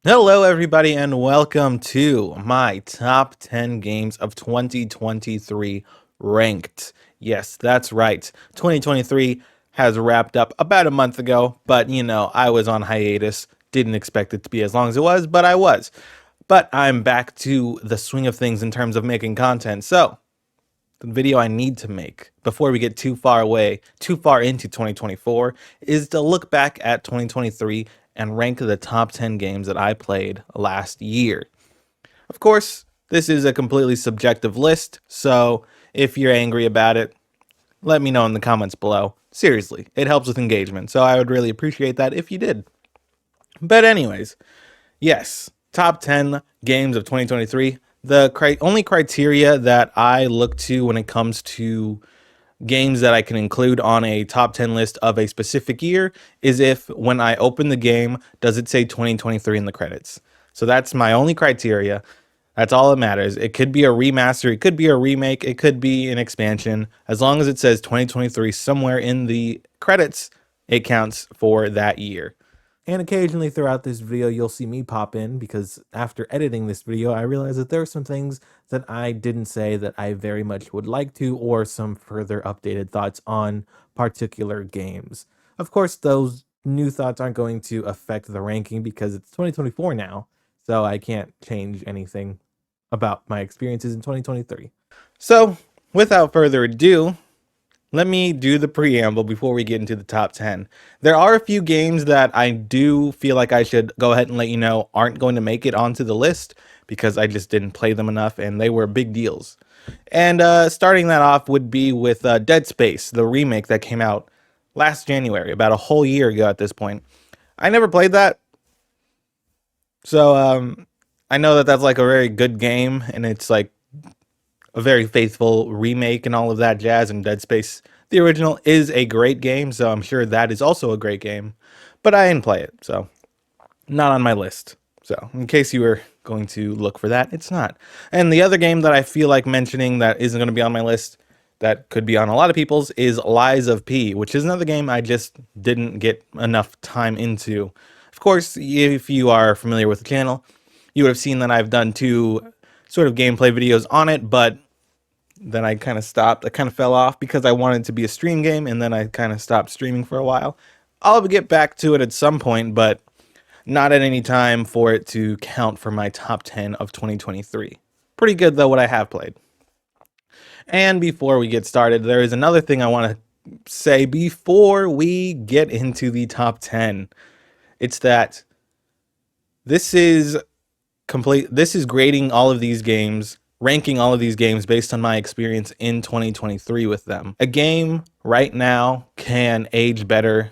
Hello, everybody, and welcome to my top 10 games of 2023 ranked. Yes, that's right. 2023 has wrapped up about a month ago, but I was on hiatus. Didn't expect it to be as long as it was, but I was. But I'm back to the swing of things in terms of making content. So, the video I need to make before we get too far into 2024, is to look back at 2023 and rank the top 10 games that I played last year. Of course, this is a completely subjective list, so if you're angry about it, let me know in the comments below. Seriously, it helps with engagement, so I would really appreciate that if you did. But anyways, yes, top 10 games of 2023. The only criteria that I look to when it comes to games that I can include on a top 10 list of a specific year is if when I open the game, does it say 2023 in the credits? So that's my only criteria. That's all that matters. It could be a remaster, it could be a remake, it could be an expansion. As long as it says 2023 somewhere in the credits, it counts for that year. And occasionally throughout this video, you'll see me pop in because after editing this video, I realized that there are some things that I didn't say that I very much would like to, or some further updated thoughts on particular games. Of course, those new thoughts aren't going to affect the ranking because it's 2024 now, so I can't change anything about my experiences in 2023. So, without further ado, let me do the preamble before we get into the top 10. There are a few games that I do feel like I should go ahead and let you know aren't going to make it onto the list because I just didn't play them enough and they were big deals. And starting that off would be with Dead Space, the remake that came out last January, about a whole year ago at this point. I never played that, so I know that that's like a very good game and it's like a very faithful remake and all of that jazz, and Dead Space, the original, is a great game, so I'm sure that is also a great game. But I didn't play it, so not on my list. So in case you were going to look for that, it's not. And the other game that I feel like mentioning that isn't going to be on my list, that could be on a lot of people's, is Lies of P, which is another game I just didn't get enough time into. Of course, if you are familiar with the channel, you would have seen that I've done two sort of gameplay videos on it, but then I kind of stopped. I kind of fell off because I wanted it to be a stream game, and then I kind of stopped streaming for a while. I'll get back to it at some point, but not at any time for it to count for my top 10 of 2023. Pretty good, though, what I have played. And before we get started, there is another thing I want to say before we get into the top 10. It's that this is grading all of these games, ranking all of these games based on my experience in 2023 with them. A game right now can age better.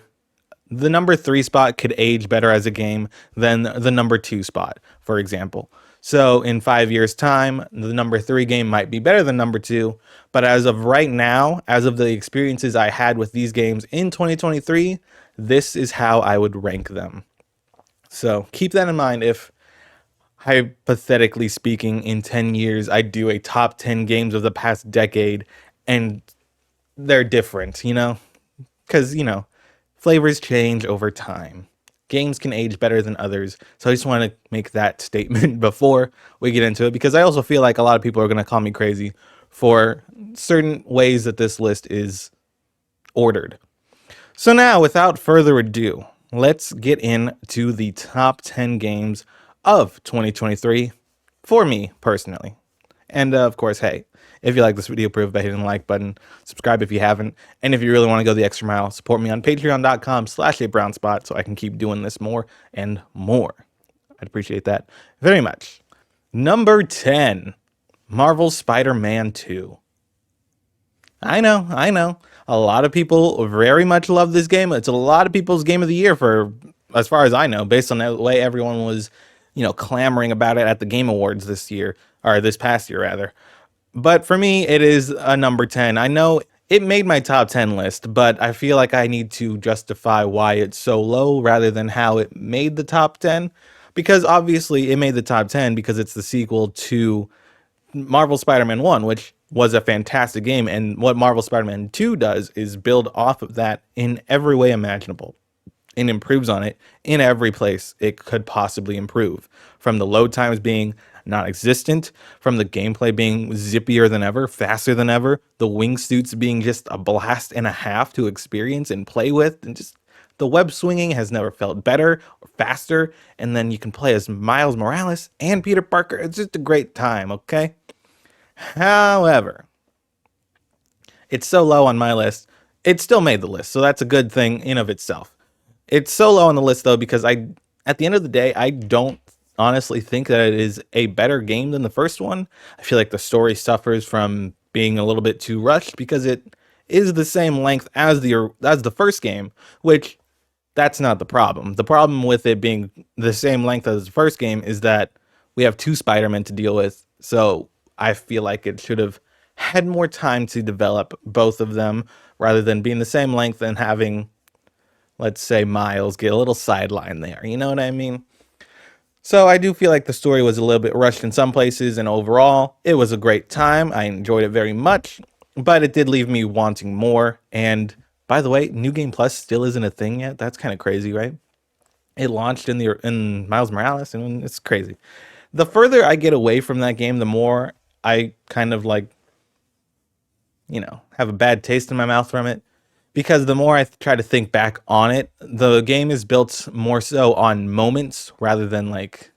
The number 3 spot could age better as a game than the number 2 spot, for example. So in 5 years' time, the number 3 game might be better than number 2, but as of right now, as of the experiences I had with these games in 2023, this is how I would rank them. So keep that in mind if, hypothetically speaking, in 10 years, I do a top 10 games of the past decade and they're different, because, flavors change over time. Games can age better than others. So I just want to make that statement before we get into it, because I also feel like a lot of people are going to call me crazy for certain ways that this list is ordered. So now, without further ado, let's get into the top 10 games of 2023 for me personally. And of course, hey, if you like this video, prove by hitting the like button, subscribe if you haven't, and if you really want to go the extra mile, support me on patreon.com/ABrownSpot so I can keep doing this more and more. I'd appreciate that very much. Number 10, Marvel's Spider-Man 2. I know. A lot of people very much love this game. It's a lot of people's game of the year for, as far as I know, based on the way everyone was, clamoring about it at the Game Awards this year, or this past year rather. But for me, it is a number 10. I know it made my top 10 list, but I feel like I need to justify why it's so low rather than how it made the top 10. Because obviously it made the top 10 because it's the sequel to Marvel Spider-Man 1, which was a fantastic game. And what Marvel Spider-Man 2 does is build off of that in every way imaginable. and improves on it in every place it could possibly improve. From the load times being non existent, from the gameplay being zippier than ever, faster than ever, the wingsuits being just a blast and a half to experience and play with, and just the web swinging has never felt better or faster. And then you can play as Miles Morales and Peter Parker. It's just a great time, okay? However, it's so low on my list. It still made the list, so that's a good thing in of itself. It's so low on the list though because at the end of the day, I don't honestly think that it is a better game than the first one. I feel like the story suffers from being a little bit too rushed because it is the same length as the first game, which that's not the problem. The problem with it being the same length as the first game is that we have two Spider-Men to deal with. So I feel like it should have had more time to develop both of them rather than being the same length and having, let's say, Miles get a little sideline there. You know what I mean? So I do feel like the story was a little bit rushed in some places, and overall, it was a great time. I enjoyed it very much, but it did leave me wanting more. And by the way, New Game Plus still isn't a thing yet. That's kind of crazy, right? It launched in Miles Morales, and it's crazy. The further I get away from that game, the more I kind of like, have a bad taste in my mouth from it. Because the more I try to think back on it, the game is built more so on moments rather than like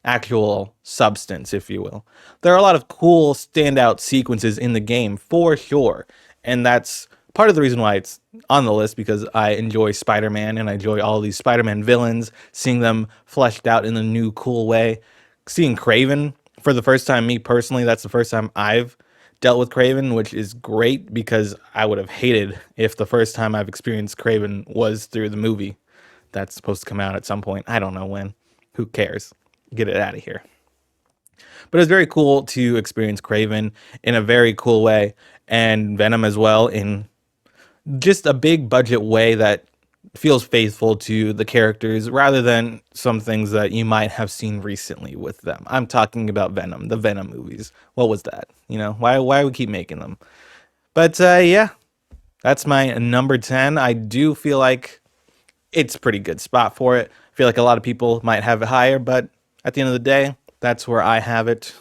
actual substance, if you will. There are a lot of cool standout sequences in the game for sure. And that's part of the reason why it's on the list, because I enjoy Spider-Man and I enjoy all these Spider-Man villains, seeing them fleshed out in a new cool way. Seeing Kraven for the first time, me personally, that's the first time I've dealt with Kraven, which is great because I would have hated if the first time I've experienced Kraven was through the movie that's supposed to come out at some point. I don't know when. Who cares? Get it out of here. But it's very cool to experience Kraven in a very cool way, and Venom as well in just a big budget way that feels faithful to the characters rather than some things that you might have seen recently with them. I'm talking about Venom, the Venom movies. What was that? Why we keep making them? But yeah, that's my number 10. I do feel like it's a pretty good spot for it. I feel like a lot of people might have it higher, but at the end of the day, that's where I have it.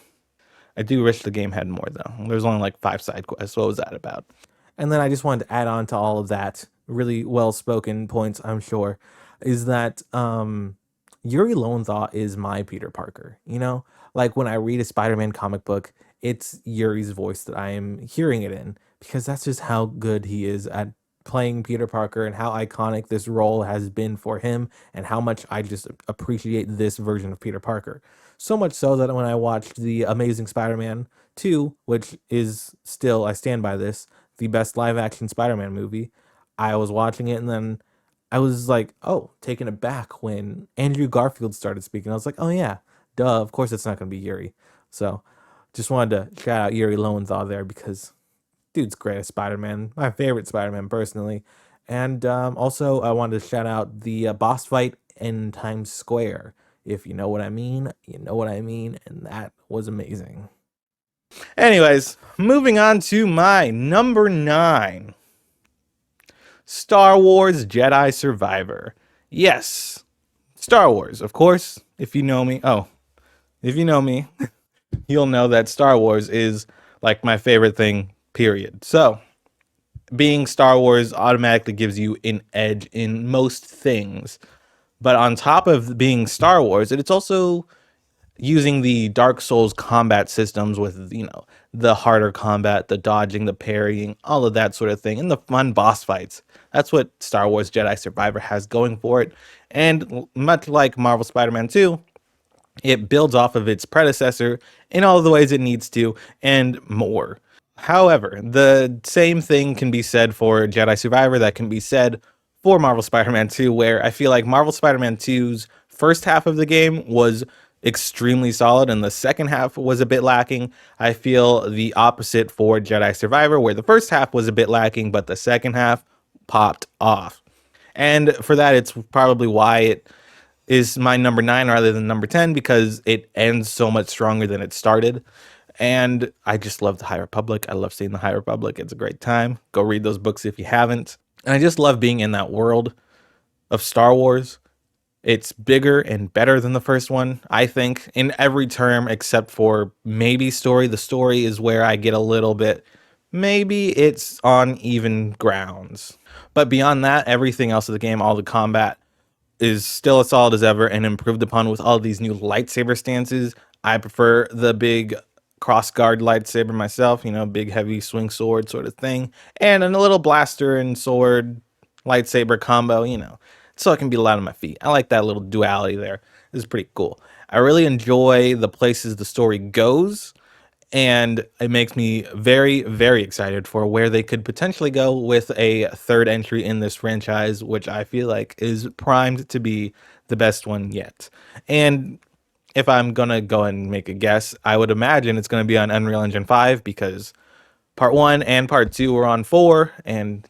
I do wish the game had more though. There's only like 5 side quests. What was that about? And then I just wanted to add on to all of that really well spoken points, I'm sure, is that Yuri Lowenthal is my Peter Parker. Like when I read a Spider-Man comic book, it's Yuri's voice that I am hearing it in, because that's just how good he is at playing Peter Parker and how iconic this role has been for him and how much I just appreciate this version of Peter Parker. So much so that when I watched The Amazing Spider-Man 2, which is still, I stand by this, the best live action Spider-Man movie, I was watching it and then I was like, oh, taken aback when Andrew Garfield started speaking. I was like, oh yeah, duh, of course it's not going to be Yuri. So just wanted to shout out Yuri Lowenthal there because dude's great at Spider-Man, my favorite Spider-Man personally. And also I wanted to shout out the boss fight in Times Square. If you know what I mean, you know what I mean. And that was amazing. Anyways, moving on to my number 9. Star Wars Jedi Survivor. Yes, Star Wars, of course. If you know me, you'll know that Star Wars is like my favorite thing, period. So, being Star Wars automatically gives you an edge in most things. But on top of being Star Wars, it's also using the Dark Souls combat systems with, the harder combat, the dodging, the parrying, all of that sort of thing, and the fun boss fights. That's what Star Wars Jedi Survivor has going for it. And much like Marvel Spider-Man 2, it builds off of its predecessor in all of the ways it needs to and more. However, the same thing can be said for Jedi Survivor that can be said for Marvel Spider-Man 2, where I feel like Marvel Spider-Man 2's first half of the game was extremely solid and the second half was a bit lacking. I feel the opposite for Jedi Survivor, where the first half was a bit lacking, but the second half popped off. And for that, it's probably why it is my number 9 rather than number 10, because it ends so much stronger than it started. And I just love the High Republic. I love seeing the High Republic. It's a great time. Go read those books if you haven't. And I just love being in that world. of Star Wars. It's bigger and better than the first one, I think, in every term except for maybe story. The story is where I get a little bit, maybe it's on even grounds. But beyond that, everything else of the game, all the combat, is still as solid as ever and improved upon with all these new lightsaber stances. I prefer the big cross guard lightsaber myself, big heavy swing sword sort of thing, and a little blaster and sword lightsaber combo, so I can be light on my feet. I like that little duality there. It's pretty cool. I really enjoy the places the story goes, and it makes me very, very excited for where they could potentially go with a third entry in this franchise, which I feel like is primed to be the best one yet. And if I'm gonna go and make a guess, I would imagine it's gonna be on Unreal Engine 5 because part one and part two were on 4, and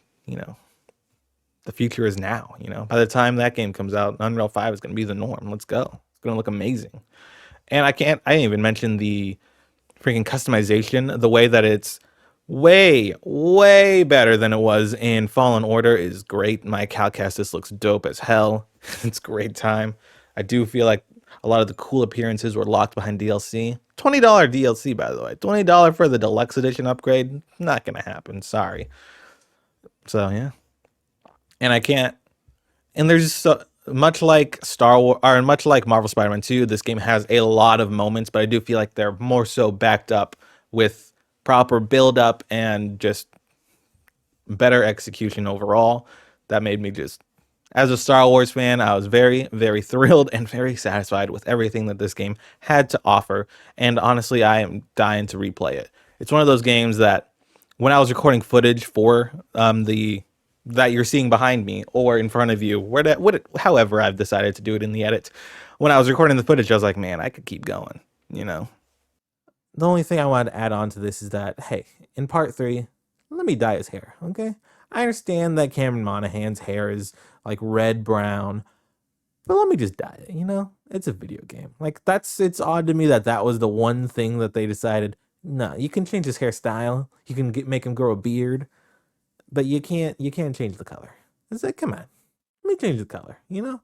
the future is now. By the time that game comes out, Unreal 5 is gonna be the norm. Let's go. It's gonna look amazing. And I didn't even mention the freaking customization. The way that it's way, way better than it was in Fallen Order is great. My Cal Kestis looks dope as hell. It's a great time. I do feel like a lot of the cool appearances were locked behind DLC. $20 DLC, by the way. $20 for the deluxe edition upgrade. Not gonna happen. Sorry. So yeah. And I can't. And there's so much like Star Wars, or much like Marvel Spider-Man 2, this game has a lot of moments, but I do feel like they're more so backed up with proper build up and just better execution overall. That made me just, as a Star Wars fan, I was very, very thrilled and very satisfied with everything that this game had to offer. And honestly, I am dying to replay it. It's one of those games that when I was recording footage for the that you're seeing behind me or in front of you, however I've decided to do it in the edit. When I was recording the footage, I was like, man, I could keep going, you know. The only thing I wanted to add on to this is that, hey, in part 3, let me dye his hair, okay? I understand that Cameron Monaghan's hair is like red brown, but let me just dye it, you know? It's a video game. Like, it's odd to me that that was the one thing that they decided, no, you can change his hairstyle, you can make him grow a beard, but you can't change the color. It's like, come on, let me change the color, you know?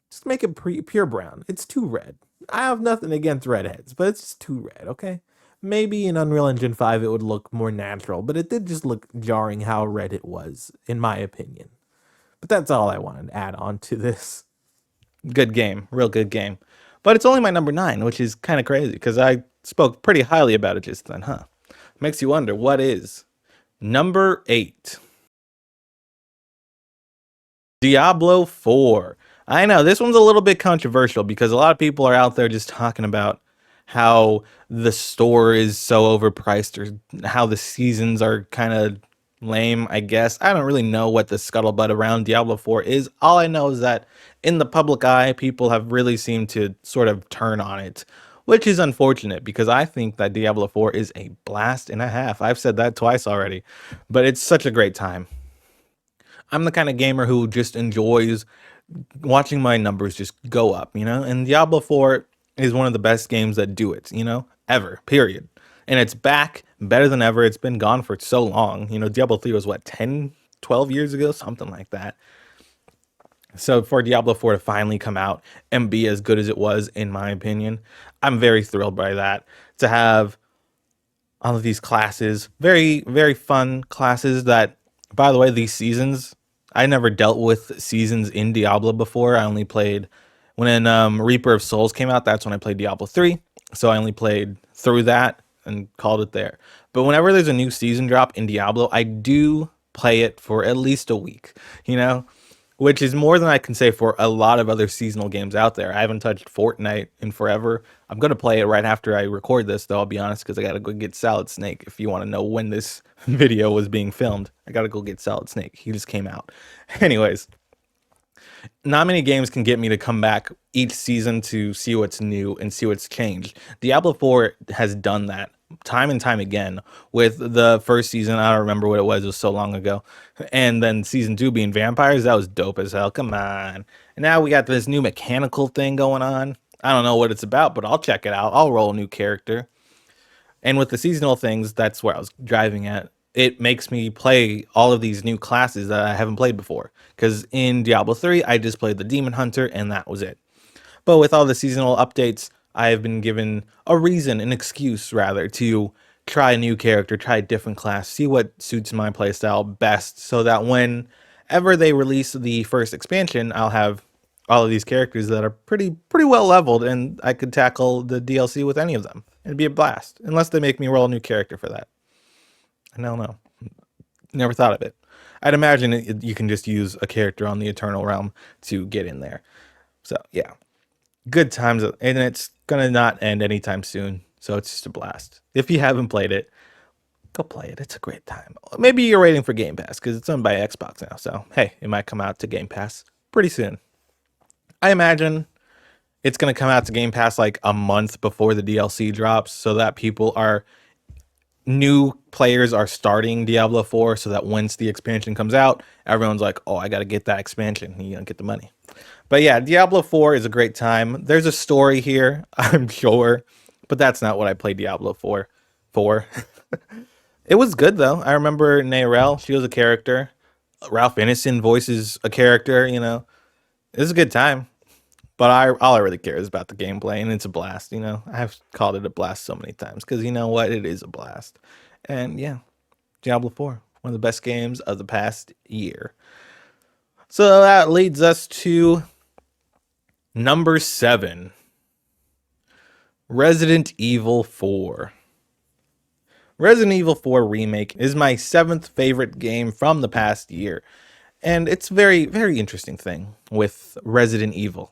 Just make it pure brown. It's too red. I have nothing against redheads, but it's just too red, okay? Maybe in Unreal Engine 5 it would look more natural, but it did just look jarring how red it was, in my opinion. But that's all I wanted to add on to this. Good game, real good game. But it's only my number 9, which is kind of crazy because I spoke pretty highly about it just then, huh? Makes you wonder what is number 8. Diablo 4. I know this one's a little bit controversial because a lot of people are out there just talking about how the store is so overpriced or how the seasons are kind of lame, I guess. I don't really know what the scuttlebutt around Diablo 4 is. All I know is that in the public eye, people have really seemed to sort of turn on it, which is unfortunate because I think that Diablo 4 is a blast and a half. I've said that twice already, but it's such a great time. I'm the kind of gamer who just enjoys watching my numbers just go up, And Diablo 4 is one of the best games that do it, ever, period. And it's back better than ever. It's been gone for so long. Diablo 3 was what, 10, 12 years ago, something like that. So for Diablo 4 to finally come out and be as good as it was, in my opinion, I'm very thrilled by that. To have all of these classes, very, very fun classes that, by the way, these seasons, I never dealt with seasons in Diablo before. I only played when Reaper of Souls came out. That's when I played Diablo 3. So I only played through that and called it there. But whenever there's a new season drop in Diablo, I do play it for at least a week, which is more than I can say for a lot of other seasonal games out there. I haven't touched Fortnite in forever. I'm going to play it right after I record this, though, I'll be honest, because I got to go get Solid Snake. If you want to know when this video was being filmed, I got to go get Solid Snake. He just came out. Anyways, not many games can get me to come back each season to see what's new and see what's changed. Diablo 4 has done that time and time again with the first season. I don't remember what it was so long ago. And then season 2 being vampires, that was dope as hell. Come on. And now we got this new mechanical thing going on. I don't know what it's about, but I'll check it out. I'll roll a new character. And with the seasonal things, that's where I was driving at. it makes me play all of these new classes that I haven't played before. Because in Diablo 3, I just played the Demon Hunter and that was it. But with all the seasonal updates, I have been given a reason, an excuse rather, to try a new character, try a different class, see what suits my playstyle best, so that whenever they release the first expansion, I'll have all of these characters that are pretty well leveled, and I could tackle the DLC with any of them. It'd be a blast, unless they make me roll a new character for that. I don't know. Never thought of it. I'd imagine you can just use a character on the Eternal Realm to get in there. So yeah, good times, and it's gonna not end anytime soon. So it's just a blast. If you haven't played it, go play it. It's a great time. Maybe you're waiting for Game Pass because it's owned by Xbox now. So hey, it might come out to Game Pass pretty soon. I imagine it's gonna come out to Game Pass like a month before the DLC drops, so that people are new players are starting Diablo 4, so that once the expansion comes out, everyone's like, "Oh, I got to get that expansion. You gonna get the money." But yeah, Diablo 4 is a great time. There's a story here, I'm sure, but that's not what I played Diablo 4 for. It was good though. I remember Nayrel, she was a character. Ralph Ineson voices a character, It was a good time. But all I really care is about the gameplay, and it's a blast. I've called it a blast so many times because you know what? It is a blast. And yeah, Diablo 4, one of the best games of the past year. So that leads us to number 7, Resident Evil 4. Resident Evil 4 Remake is my 7th favorite game from the past year. And it's a very, very interesting thing with Resident Evil.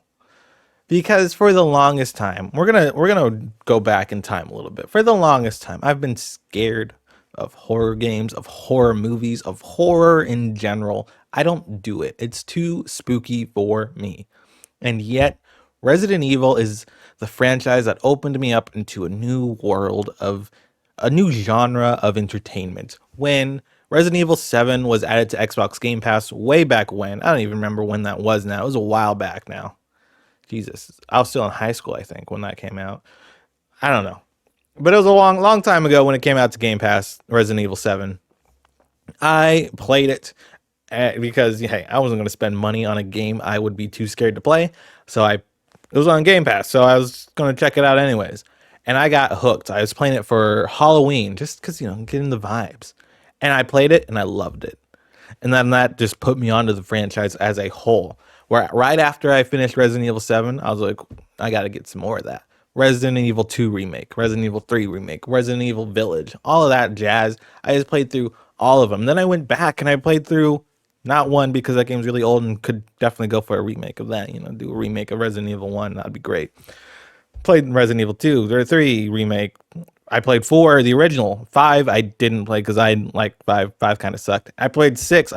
Because for the longest time, we're gonna go back in time a little bit. For the longest time, I've been scared of horror games, of horror movies, of horror in general. I don't do it. It's too spooky for me. And yet, Resident Evil is the franchise that opened me up into a new world of a new genre of entertainment. When Resident Evil 7 was added to Xbox Game Pass way back when, I don't even remember when that was now. It was a while back now. Jesus, I was still in high school, I think, when that came out. I don't know. But it was a long, long time ago when it came out to Game Pass, Resident Evil 7. I played it because, hey, I wasn't going to spend money on a game I would be too scared to play. It was on Game Pass, so I was going to check it out anyways. And I got hooked. I was playing it for Halloween just because, getting the vibes. And I played it and I loved it. And then that just put me onto the franchise as a whole. Where right after I finished Resident Evil 7, I was like, I got to get some more of that. Resident Evil 2 Remake, Resident Evil 3 Remake, Resident Evil Village, all of that jazz. I just played through all of them. Then I went back and I played through not one because that game's really old and could definitely go for a remake of that. Do a remake of Resident Evil 1. That'd be great. Played Resident Evil 2 or 3 Remake. I played 4, the original. 5, I didn't play because I like 5. 5 kind of sucked. I played 6.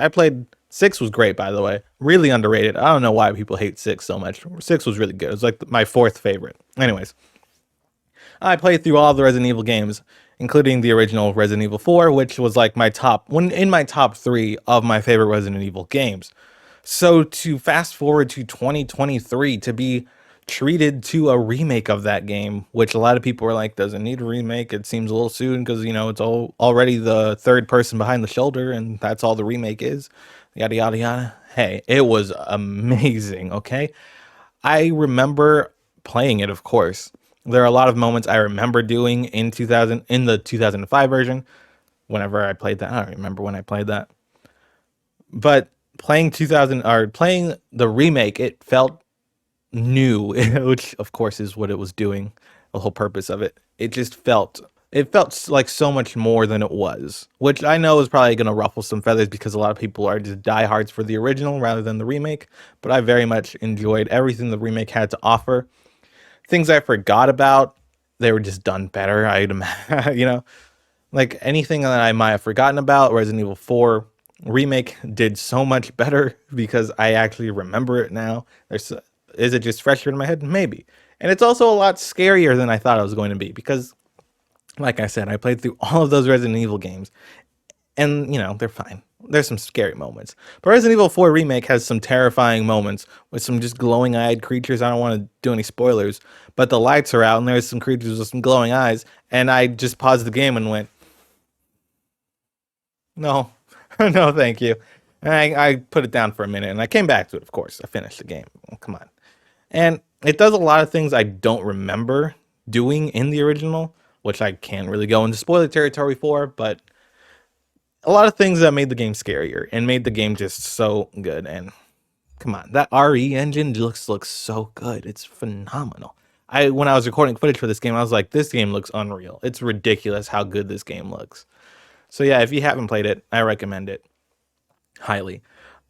6 was great, by the way. Really underrated. I don't know why people hate 6 so much. 6 was really good. It was like my 4th favorite. Anyways, I played through all of the Resident Evil games, including the original Resident Evil 4, which was like my top 3 of my favorite Resident Evil games. So to fast forward to 2023 to be treated to a remake of that game, which a lot of people were like, doesn't need a remake. It seems a little soon because, it's already the third person behind the shoulder and that's all the remake is. Yada, yada, yada. Hey, it was amazing, okay? I remember playing it, of course. There are a lot of moments I remember doing in the 2005 version. Whenever I played that, I don't remember when I played that. But playing playing the remake, it felt new, which of course is what it was doing, the whole purpose of it. It felt like so much more than it was, which I know is probably going to ruffle some feathers because a lot of people are just diehards for the original rather than the remake. But I very much enjoyed everything the remake had to offer. Things I forgot about, they were just done better. I'd imagine, like anything that I might have forgotten about, Resident Evil 4 remake did so much better because I actually remember it now. Is it just fresher in my head? Maybe. And it's also a lot scarier than I thought it was going to be because, like I said, I played through all of those Resident Evil games and, they're fine. There's some scary moments. But Resident Evil 4 Remake has some terrifying moments with some just glowing-eyed creatures. I don't want to do any spoilers, but the lights are out and there's some creatures with some glowing eyes. And I just paused the game and went, No, no, thank you. And I put it down for a minute and I came back to it, of course. I finished the game. Well, come on. And it does a lot of things I don't remember doing in the original, which I can't really go into spoiler territory for, but a lot of things that made the game scarier and made the game just so good. And come on, that RE engine looks so good. It's phenomenal. When I was recording footage for this game, I was like, this game looks unreal. It's ridiculous how good this game looks. So yeah, if you haven't played it, I recommend it highly.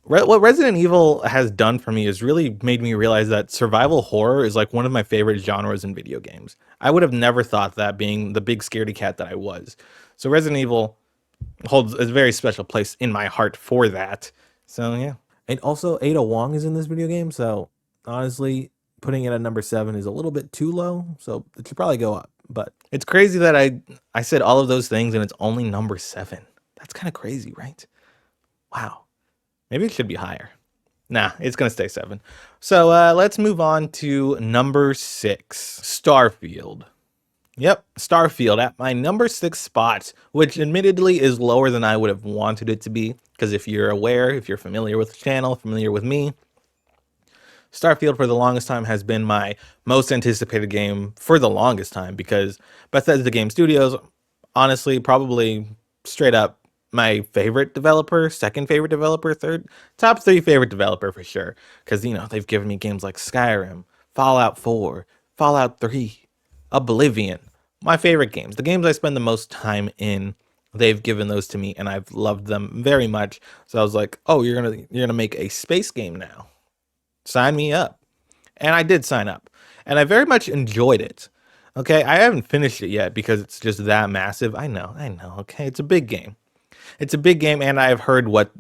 What Resident Evil has done for me is really made me realize that survival horror is like one of my favorite genres in video games. I would have never thought that, being the big scaredy cat that I was. So Resident Evil holds a very special place in my heart for that. So yeah, And also, Ada Wong is in this video game, so honestly, putting it at number 7 is a little bit too low. So it should probably go up. But it's crazy that I said all of those things and it's only number 7. That's kind of crazy, right? Wow. Maybe it should be higher. Nah, it's gonna stay 7. So let's move on to number 6, Starfield. Yep, Starfield at my number 6 spot, which admittedly is lower than I would have wanted it to be. Because if you're aware, if you're familiar with the channel, familiar with me, Starfield for the longest time has been my most anticipated game for the longest time, because Bethesda Game Studios, honestly, probably straight up my favorite developer, second favorite developer, third, top 3 favorite developer for sure. Because, they've given me games like Skyrim, Fallout 4, Fallout 3, Oblivion. My favorite games, the games I spend the most time in, they've given those to me and I've loved them very much. So I was like, oh, you're gonna make a space game now. Sign me up. And I did sign up. And I very much enjoyed it. Okay, I haven't finished it yet because it's just that massive. I know. Okay, it's a big game. It's a big game, and I've heard what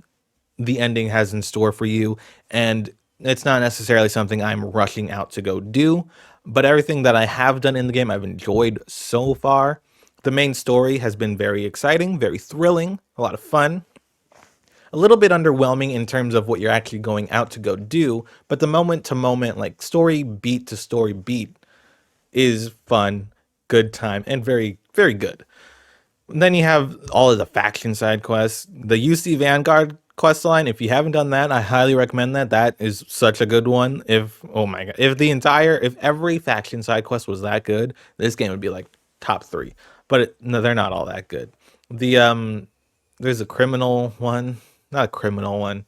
the ending has in store for you. And it's not necessarily something I'm rushing out to go do. But everything that I have done in the game, I've enjoyed so far. The main story has been very exciting, very thrilling, a lot of fun, a little bit underwhelming in terms of what you're actually going out to go do, but the moment to moment, like story beat to story beat, is fun, good time, and very, very good. And then you have all of the faction side quests, the UC Vanguard quest line. If you haven't done that, I highly recommend that. That is such a good one. Oh my god, if every faction side quest was that good, this game would be like top 3. But no, they're not all that good. The there's a criminal one, not a criminal one,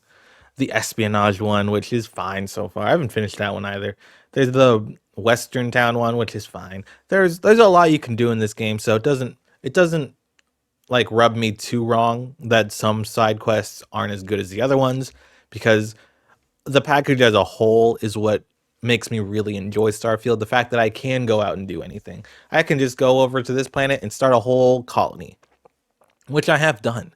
the espionage one, which is fine so far. I haven't finished that one either. There's the Western Town one, which is fine. There's a lot you can do in this game, so it doesn't like rub me too wrong that some side quests aren't as good as the other ones, because the package as a whole is what makes me really enjoy Starfield. The fact that I can go out and do anything. I can just go over to this planet and start a whole colony, which I have done.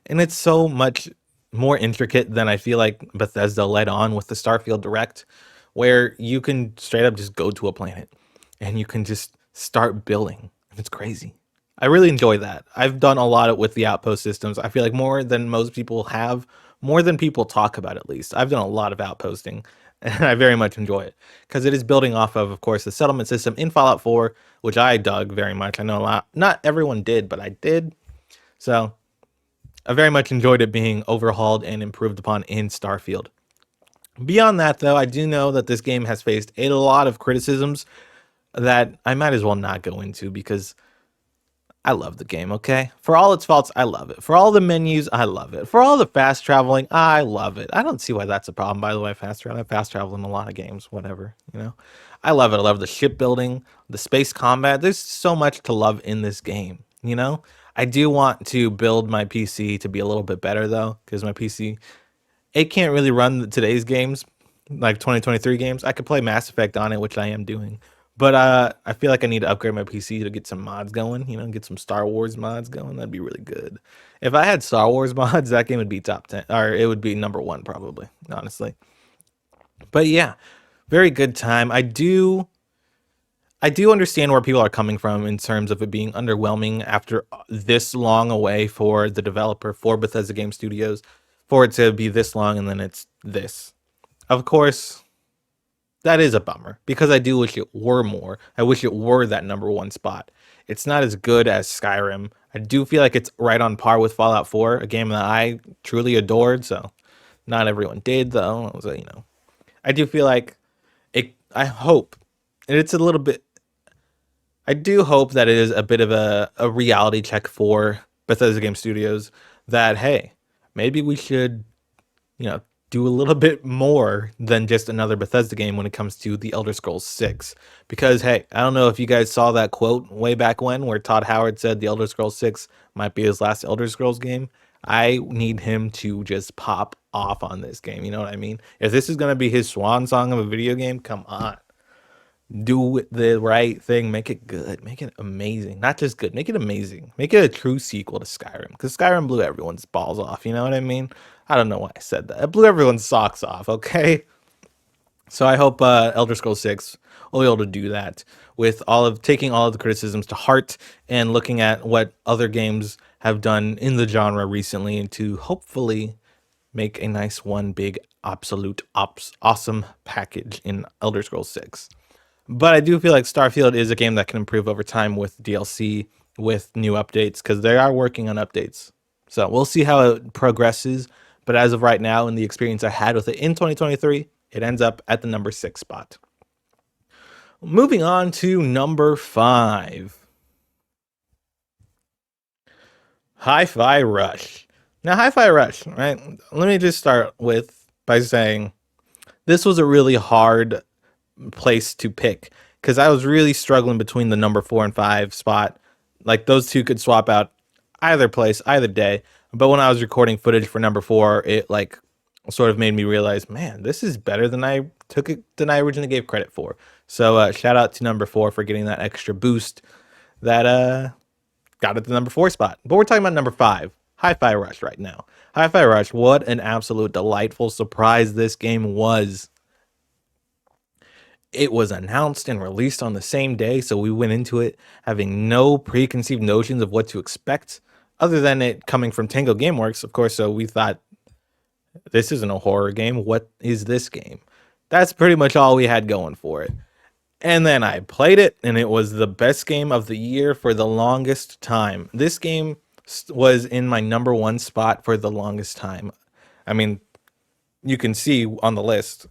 And it's so much more intricate than I feel like Bethesda led on with the Starfield Direct, where you can straight up just go to a planet and you can just start building. It's crazy. I really enjoy that. I've done a lot with the outpost systems. I feel like more than most people have, more than people talk about at least. I've done a lot of outposting and I very much enjoy it because it is building off of course, the settlement system in Fallout 4, which I dug very much. I know a lot, not everyone did, but I did. So I very much enjoyed it being overhauled and improved upon in Starfield. Beyond that, though, I do know that this game has faced a lot of criticisms that I might as well not go into because I love the game, okay? For all its faults, I love it. For all the menus, I love it. For all the fast traveling, I love it. I don't see why that's a problem, by the way, fast travel. I fast travel in a lot of games, whatever. I love it. I love the shipbuilding, the space combat. There's so much to love in this game. I do want to build my PC to be a little bit better, though, because my PC, it can't really run today's games, like 2023 games. I could play Mass Effect on it, which I am doing. But I feel like I need to upgrade my PC to get some mods going, get some Star Wars mods going. That'd be really good. If I had Star Wars mods, that game would be top 10, or it would be number 1 probably, honestly. But yeah, very good time. I do understand where people are coming from in terms of it being underwhelming after this long away for the developer, for Bethesda Game Studios, for it to be this long and then it's this. Of course, that is a bummer because I do wish it were more. I wish it were that number 1 spot. It's not as good as Skyrim. I do feel like it's right on par with Fallout 4, a game that I truly adored. So not everyone did though. So, I do feel like it. I hope, and it's a little bit. I do hope that it is a bit of a reality check for Bethesda Game Studios that hey, maybe we should you know, do a little bit more than just another Bethesda game when it comes to the Elder Scrolls 6. Because, hey, I don't know if you guys saw that quote way back when where Todd Howard said the Elder Scrolls 6 might be his last Elder Scrolls game. I need him to just pop off on this game. You know what I mean? If this is going to be his swan song of a video game, come on. Do the right thing. Make it good. Make it amazing. Not just good. Make it amazing. Make it a true sequel to Skyrim. Because Skyrim blew everyone's balls off. You know what I mean? I don't know why I said that. It blew everyone's socks off. Okay. So I hope Elder Scrolls 6 will be able to do that with taking all of the criticisms to heart and looking at what other games have done in the genre recently and to hopefully make a nice one big absolute awesome package in Elder Scrolls 6. But I do feel like Starfield is a game that can improve over time with DLC, with new updates, because they are working on updates. So we'll see how it progresses. But as of right now, in the experience I had with it in 2023, it ends up at the number 6 spot. Moving on to number 5. Hi-Fi Rush. Now, Hi-Fi Rush, right? Let me just start by saying this was a really hard place to pick because I was really struggling between the number 4 and 5 spot. Like those two could swap out either place, either day. But when I was recording footage for number 4, it like sort of made me realize, man, this is better than I originally gave credit for. So shout out to number 4 for getting that extra boost that got it the number 4 spot. But we're talking about number 5, Hi-Fi Rush right now. Hi-Fi Rush, what an absolute delightful surprise this game was. It was announced and released on the same day, so we went into it having no preconceived notions of what to expect, other than it coming from Tango Gameworks, of course. So we thought, this isn't a horror game. What is this game? That's pretty much all we had going for it. And then I played it, and it was the best game of the year for the longest time. This game was in my number 1 spot for the longest time. I mean, you can see on the list,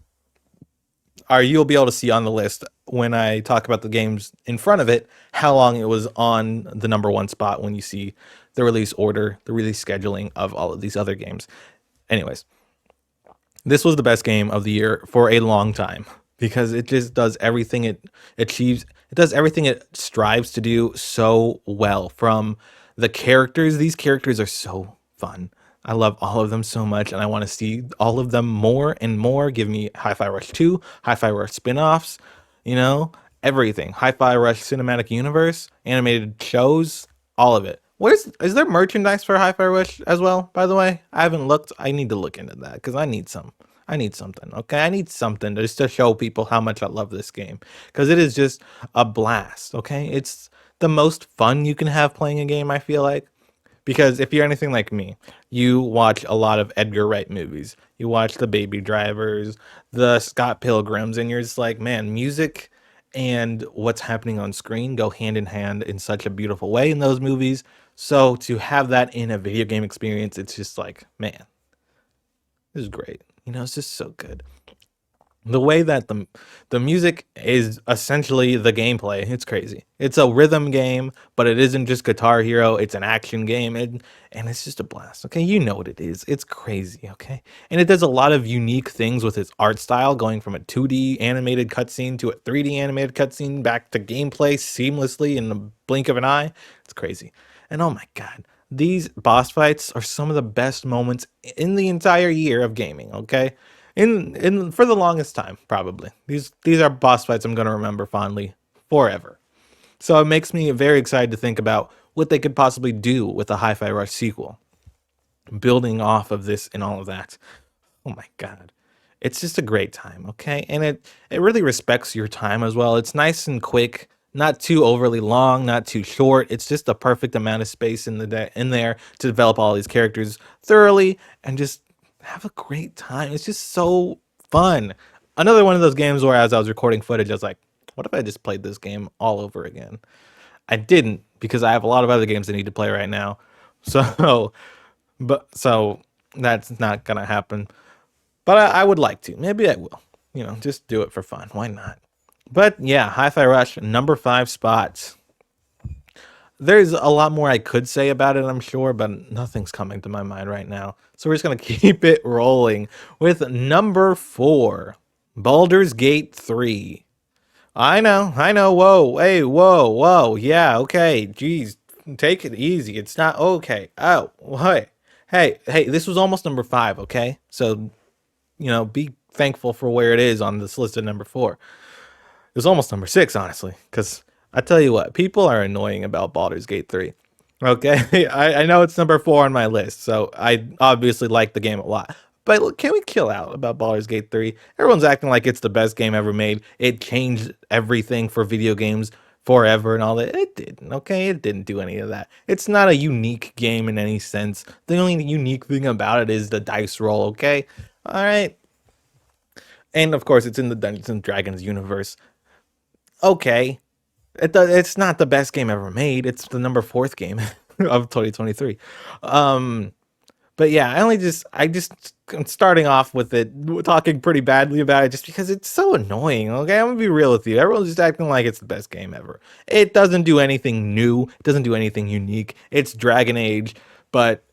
or you'll be able to see on the list when I talk about the games in front of it, how long it was on the number 1 spot when you see the release order, the release scheduling of all of these other games. Anyways, this was the best game of the year for a long time because it just does everything it achieves. It does everything it strives to do so well. From the characters, these characters are so fun. I love all of them so much, and I want to see all of them more and more. Give me Hi-Fi Rush 2, Hi-Fi Rush spin-offs, everything. Hi-Fi Rush Cinematic Universe, animated shows, all of it. Is there merchandise for Hi-Fi Rush as well, by the way? I haven't looked. I need to look into that because I need some. I need something, okay? I need something just to show people how much I love this game because it is just a blast, okay? It's the most fun you can have playing a game, I feel like. Because if you're anything like me, you watch a lot of Edgar Wright movies. You watch the Baby Drivers, the Scott Pilgrims, and you're just like, man, music and what's happening on screen go hand in hand in such a beautiful way in those movies. So to have that in a video game experience, it's just like, man, this is great. It's just so good. The way that the music is essentially the gameplay, it's crazy. It's a rhythm game, but it isn't just Guitar Hero. It's an action game, and it's just a blast. Okay, you know what it is. It's crazy. Okay, and it does a lot of unique things with its art style, going from a 2D animated cutscene to a 3D animated cutscene back to gameplay seamlessly in the blink of an eye. It's crazy, and oh my god. These boss fights are some of the best moments in the entire year of gaming, okay? In for the longest time, probably. These are boss fights I'm going to remember fondly forever. So it makes me very excited to think about what they could possibly do with a Hi-Fi Rush sequel, building off of this and all of that. Oh my god. It's just a great time, okay? And it really respects your time as well. It's nice and quick, not too overly long, not too short. It's just the perfect amount of space in there to develop all these characters thoroughly and just have a great time. It's just so fun. Another one of those games where as I was recording footage, I was like, what if I just played this game all over again? I didn't because I have a lot of other games I need to play right now. So, so that's not gonna happen. But I would like to. Maybe I will. Just do it for fun. Why not? But yeah, Hi-Fi Rush, number 5 spot. There's a lot more I could say about it, I'm sure, but nothing's coming to my mind right now. So we're just gonna keep it rolling with number 4, Baldur's Gate 3. I know. Whoa, hey, whoa. Yeah, okay. Jeez, take it easy. It's not okay. Oh, hey. This was almost number 5. Okay, so be thankful for where it is on this list at number 4. It was almost number 6, honestly, because I tell you what, people are annoying about Baldur's Gate 3. Okay, I know it's number 4 on my list, so I obviously like the game a lot. But look, can we kill out about Baldur's Gate 3? Everyone's acting like it's the best game ever made. It changed everything for video games forever and all that. It didn't, okay? It didn't do any of that. It's not a unique game in any sense. The only unique thing about it is the dice roll, okay? All right. And of course, it's in the Dungeons and Dragons universe. Okay, it's not the best game ever made. It's the number 4th game of 2023. Um, but yeah, I'm starting off with it talking pretty badly about it just because it's so annoying. Okay, I'm gonna be real with you. Everyone's just acting like it's the best game ever. It doesn't do anything new. It doesn't do anything unique. It's Dragon Age, but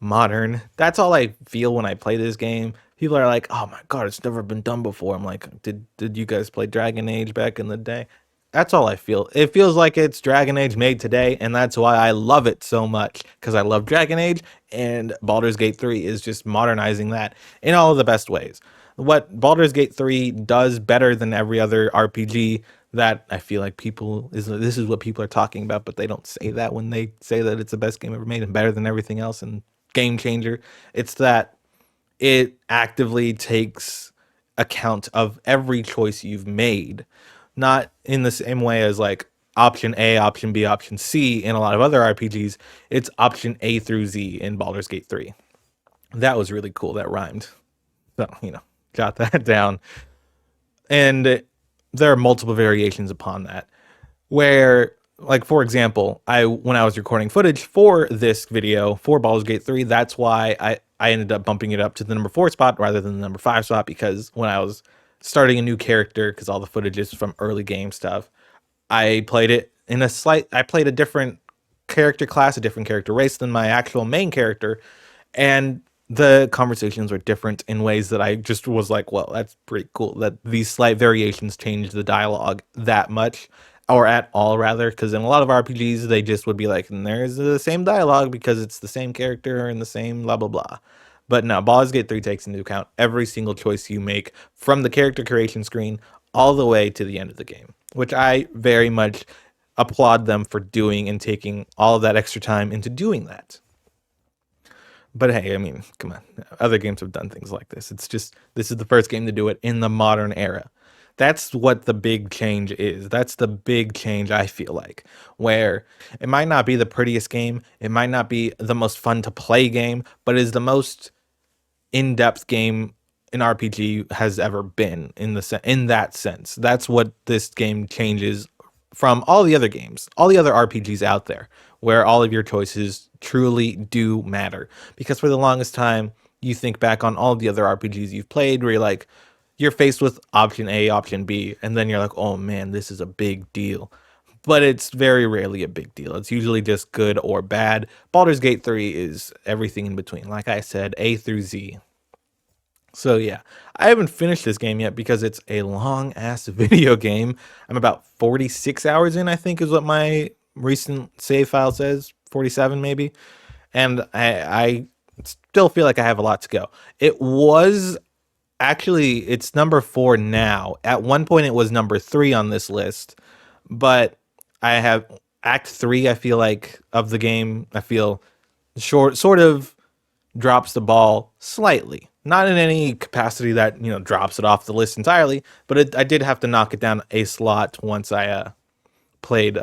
modern. That's all I feel when I play this game. People are like, "Oh my god, it's never been done before." I'm like, "Did you guys play Dragon Age back in the day?" That's all I feel. It feels like it's Dragon Age made today, and that's why I love it so much because I love Dragon Age, and Baldur's Gate 3 is just modernizing that in all of the best ways. What Baldur's Gate 3 does better than every other RPG that I feel like this is what people are talking about, but they don't say that when they say that it's the best game ever made and better than everything else and game changer. It's that it actively takes account of every choice you've made, not in the same way as like option A, option B, option C in a lot of other RPGs. It's option A through Z in Baldur's Gate 3. That was really cool. That rhymed. So, jot that down. And there are multiple variations upon that. Where, like, for example, when I was recording footage for this video for Baldur's Gate 3, that's why I ended up bumping it up to the number 4 spot rather than the number 5 spot, because when I was starting a new character, because all the footage is from early game stuff, I played a different character class, a different character race than my actual main character, and the conversations were different in ways that I just was like, well, that's pretty cool that these slight variations change the dialogue that much, or at all rather, because in a lot of RPGs they just would be like, and there's the same dialogue because it's the same character and the same blah blah blah. But no, Baldur's Gate 3 takes into account every single choice you make from the character creation screen all the way to the end of the game, which I very much applaud them for doing and taking all of that extra time into doing that. But hey, I mean, come on. Other games have done things like this. It's just, this is the first game to do it in the modern era. That's what the big change is. That's the big change, I feel like, where it might not be the prettiest game, it might not be the most fun to play game, but it is the most in-depth game an RPG has ever been in that sense. That's what this game changes from all the other games, all the other RPGs out there, where all of your choices truly do matter. Because for the longest time, you think back on all the other RPGs you've played where you're faced with option A, option B, and then you're like, oh man, this is a big deal. But it's very rarely a big deal. It's usually just good or bad. Baldur's Gate 3 is everything in between. Like I said, A through Z. So yeah, I haven't finished this game yet because it's a long ass video game. I'm about 46 hours in, I think is what my recent save file says, 47 maybe. And I still feel like I have a lot to go. It was actually, it's number 4 now. At one point it was number 3 on this list, but I have Act 3, I feel like, of the game, I feel sort of drops the ball slightly. Not in any capacity that, drops it off the list entirely, but I did have to knock it down a slot once I played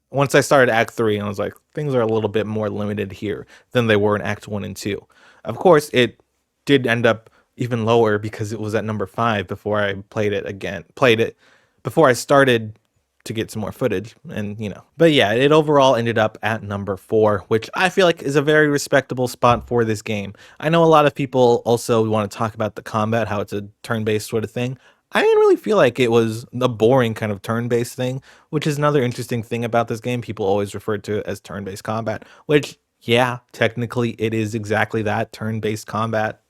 once I started Act 3, and I was like, things are a little bit more limited here than they were in Act 1 and 2. Of course, it did end up even lower because it was at number 5 before I played it before I started to get some more footage and but yeah, it overall ended up at number 4, which I feel like is a very respectable spot for this game. I know a lot of people also want to talk about the combat, how it's a turn-based sort of thing. I didn't really feel like it was a boring kind of turn-based thing, which is another interesting thing about this game. People always refer to it as turn-based combat, which yeah, technically it is exactly that, turn-based combat,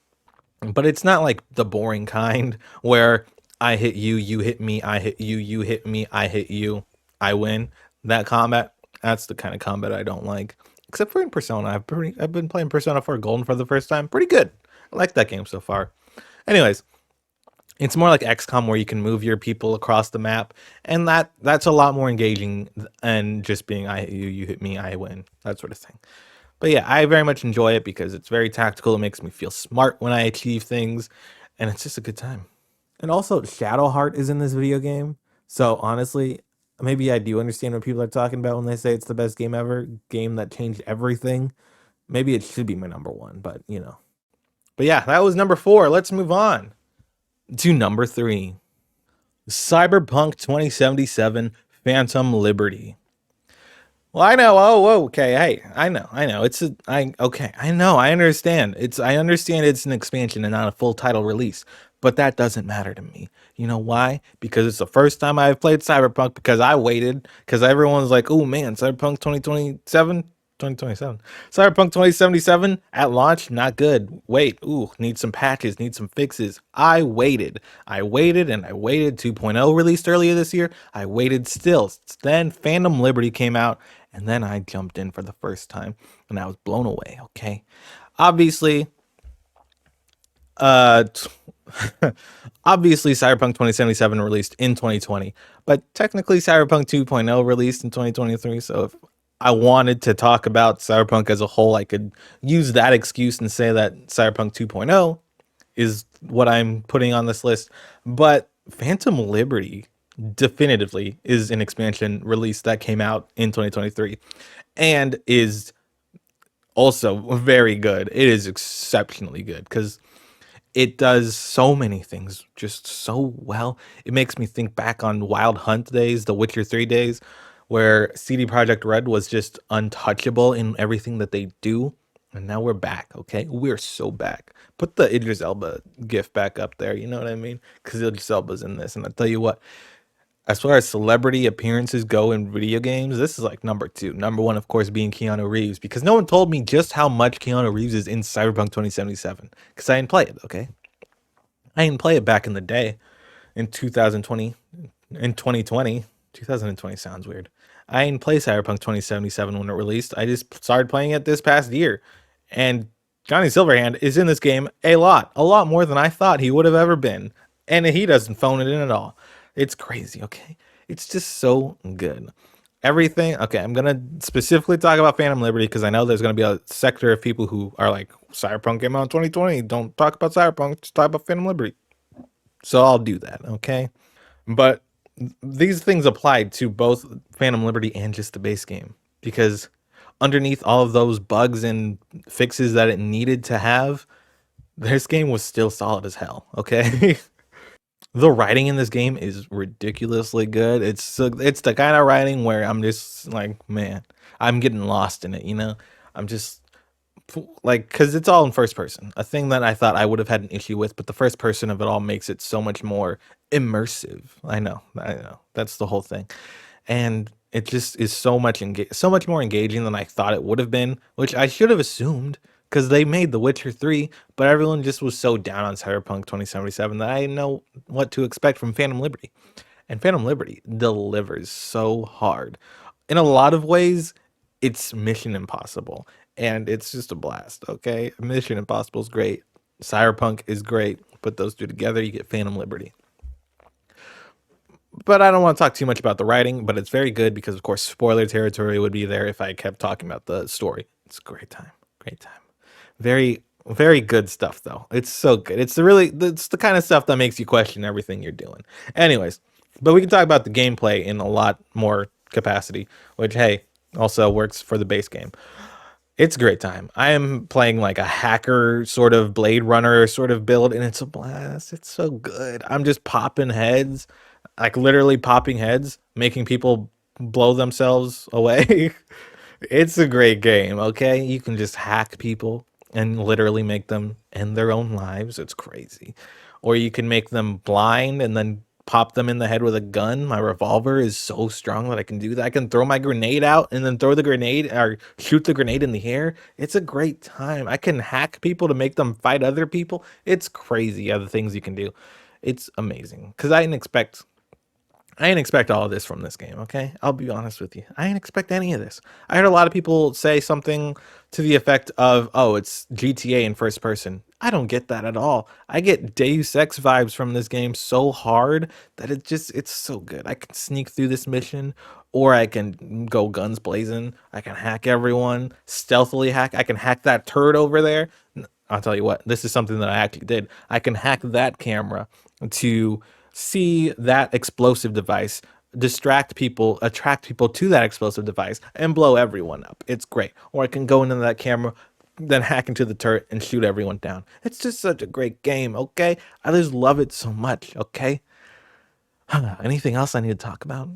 but it's not like the boring kind where I hit you, you hit me, I hit you, you hit me, I hit you, I win. That combat, that's the kind of combat I don't like. Except for in Persona, I've been playing Persona 4 Golden for the first time. Pretty good. I like that game so far. Anyways, it's more like XCOM where you can move your people across the map, and that's a lot more engaging than just being I hit you, you hit me, I win, that sort of thing. But yeah, I very much enjoy it because it's very tactical. It makes me feel smart when I achieve things, and it's just a good time. And also, Shadowheart is in this video game. So honestly, maybe I do understand what people are talking about when they say it's the best game ever, game that changed everything. Maybe it should be my number one, but But yeah, that was number 4. Let's move on to number 3. Cyberpunk 2077 Phantom Liberty. Well, I know. Oh, okay. Hey, I know. Okay. I know. I understand. I understand it's an expansion and not a full title release, but that doesn't matter to me. You know why? Because it's the first time I've played Cyberpunk because I waited because everyone's like, "Oh man, Cyberpunk 2027, Cyberpunk 2077 at launch, not good. Wait, ooh, need some patches, need some fixes." I waited. I waited and I waited. 2.0 released earlier this year. I waited still. Then Phantom Liberty came out, and then I jumped in for the first time and I was blown away, okay? Obviously, uh obviously Cyberpunk 2077 released in 2020, but technically Cyberpunk 2.0 released in 2023, so if I wanted to talk about Cyberpunk as a whole, I could use that excuse and say that Cyberpunk 2.0 is what I'm putting on this list. But Phantom Liberty definitively is an expansion release that came out in 2023 and is also very good. It is exceptionally good because it does so many things just so well. It makes me think back on Wild Hunt days, the Witcher 3 days, where CD Projekt Red was just untouchable in everything that they do. And now we're back, okay? We're so back. Put the Idris Elba gif back up there, you know what I mean? Because Idris Elba's in this. And I tell you what, as far as celebrity appearances go in video games, this is like number 2. Number 1, of course, being Keanu Reeves, because no one told me just how much Keanu Reeves is in Cyberpunk 2077, because I didn't play it, okay? I didn't play it back in the day in 2020. In 2020, 2020 sounds weird. I didn't play Cyberpunk 2077 when it released. I just started playing it this past year. And Johnny Silverhand is in this game a lot more than I thought he would have ever been. And he doesn't phone it in at all. It's crazy, okay? It's just so good. Everything, okay, I'm going to specifically talk about Phantom Liberty because I know there's going to be a sector of people who are like, Cyberpunk came out in 2020. Don't talk about Cyberpunk, just talk about Phantom Liberty. So I'll do that, okay? But these things applied to both Phantom Liberty and just the base game because underneath all of those bugs and fixes that it needed to have, this game was still solid as hell, okay? The writing in this game is ridiculously good. It's the kind of writing where I'm just like, man, I'm getting lost in it, you know? I'm just like, because it's all in first person, a thing that I thought I would have had an issue with, but the first person of it all makes it so much more immersive. I know, that's the whole thing, and it just is so much more engaging than I thought it would have been, which I should have assumed because they made The Witcher 3, but everyone just was so down on Cyberpunk 2077 that I didn't know what to expect from Phantom Liberty, and Phantom Liberty delivers so hard. In a lot of ways, it's Mission Impossible, and it's just a blast. Okay, Mission Impossible is great. Cyberpunk is great. Put those two together, you get Phantom Liberty. But I don't want to talk too much about the writing, but it's very good because, of course, spoiler territory would be there if I kept talking about the story. It's a great time. Great time. Very, very good stuff, though. It's so good. It's the kind of stuff that makes you question everything you're doing. Anyways, but we can talk about the gameplay in a lot more capacity, which, hey, also works for the base game. It's a great time. I am playing like a hacker sort of Blade Runner sort of build, and it's a blast. It's so good. I'm just popping heads. like literally popping heads, making people blow themselves away. It's a great game, okay? You can just hack people and literally make them end their own lives. It's crazy. Or you can make them blind and then pop them in the head with a gun. My revolver is so strong that I can do that. I can throw my grenade out and then throw the grenade or shoot the grenade in the air. It's a great time. I can hack people to make them fight other people. It's crazy, other things you can do. It's amazing. Because I didn't expect all of this from this game, okay? I'll be honest with you. I didn't expect any of this. I heard a lot of people say something to the effect of, oh, it's GTA in first person. I don't get that at all. I get Deus Ex vibes from this game so hard that it's so good. I can sneak through this mission, or I can go guns blazing. I can hack everyone, stealthily hack. I can hack that turd over there. I'll tell you what, this is something that I actually did. I can hack that camera to see that explosive device, distract people, attract people to that explosive device, and blow everyone up. It's great. Or I can go into that camera, then hack into the turret and shoot everyone down. It's just such a great game, okay? I just love it so much, okay? Anything else I need to talk about